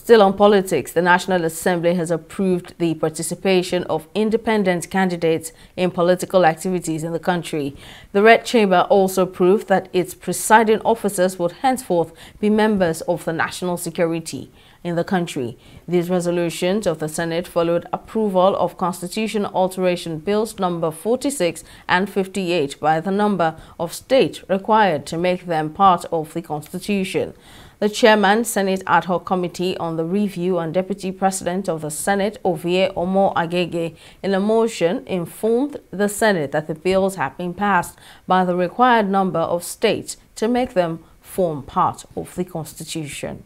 Still on politics, the National Assembly has approved the participation of independent candidates in political activities in the country. The Red Chamber also approved that its presiding officers would henceforth be members of the national security in the country. These resolutions of the Senate followed approval of constitutional alteration bills number 46 and 58 by the number of states required to make them part of the Constitution. The Chairman, Senate Ad Hoc Committee on the Review and Deputy President of the Senate, Ovie Omo Agege, in a motion informed the Senate that the bills have been passed by the required number of states to make them form part of the Constitution.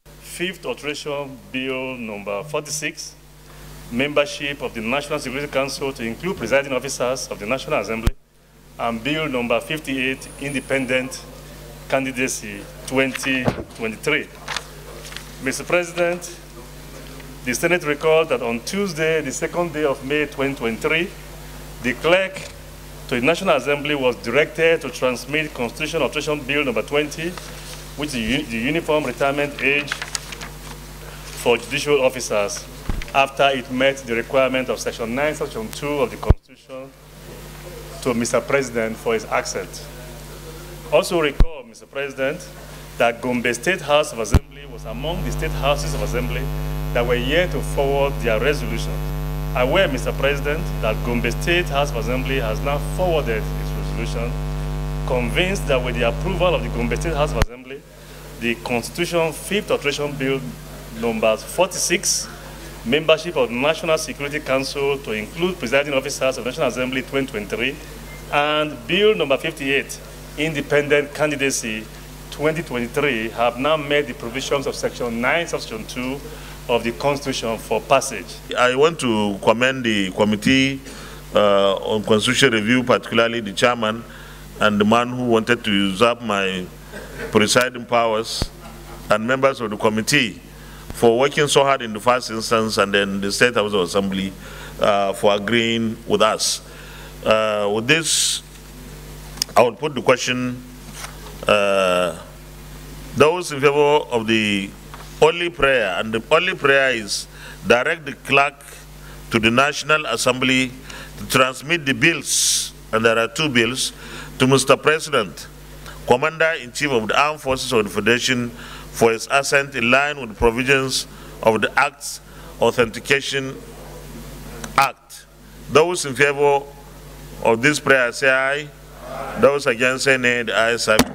Fifth Alteration Bill number 46, membership of the National Security Council to include presiding officers of the National Assembly, and Bill number 58, independent candidacy 2023. Mr. President, the Senate records that on Tuesday, the 2nd day of May 2023, the clerk to the National Assembly was directed to transmit Constitutional Alteration Bill number 20, which is the uniform retirement age for judicial officers, after it met the requirement of Section 9, Section 2 of the Constitution, to Mr. President for his accent. Also recall, Mr. President, that Gombe State House of Assembly was among the state houses of assembly that were yet to forward their resolution. Aware, Mr. President, that Gombe State House of Assembly has now forwarded its resolution, convinced that with the approval of the Gombe State House of Assembly, the Constitution 5th Alteration Bill numbers 46, membership of the National Security Council to include presiding officers of the National Assembly 2023, and Bill number 58, independent candidacy 2023, have now met the provisions of Section 9, Section 2 of the Constitution for passage. I want to commend the Committee on Constitutional Review, particularly the chairman and the man who wanted to usurp my presiding powers, and members of the committee for working so hard in the first instance, and then the State House of Assembly for agreeing with us. With this, I will put the question, those in favor of the only prayer, and the only prayer is direct the clerk to the National Assembly to transmit the bills, and there are 2 bills, to Mr. President, Commander-in-Chief of the Armed Forces of the Federation, for his assent in line with the provisions of the Act's Authentication Act. Those in favor of this prayer say aye. Those against say nay. The ayes have it.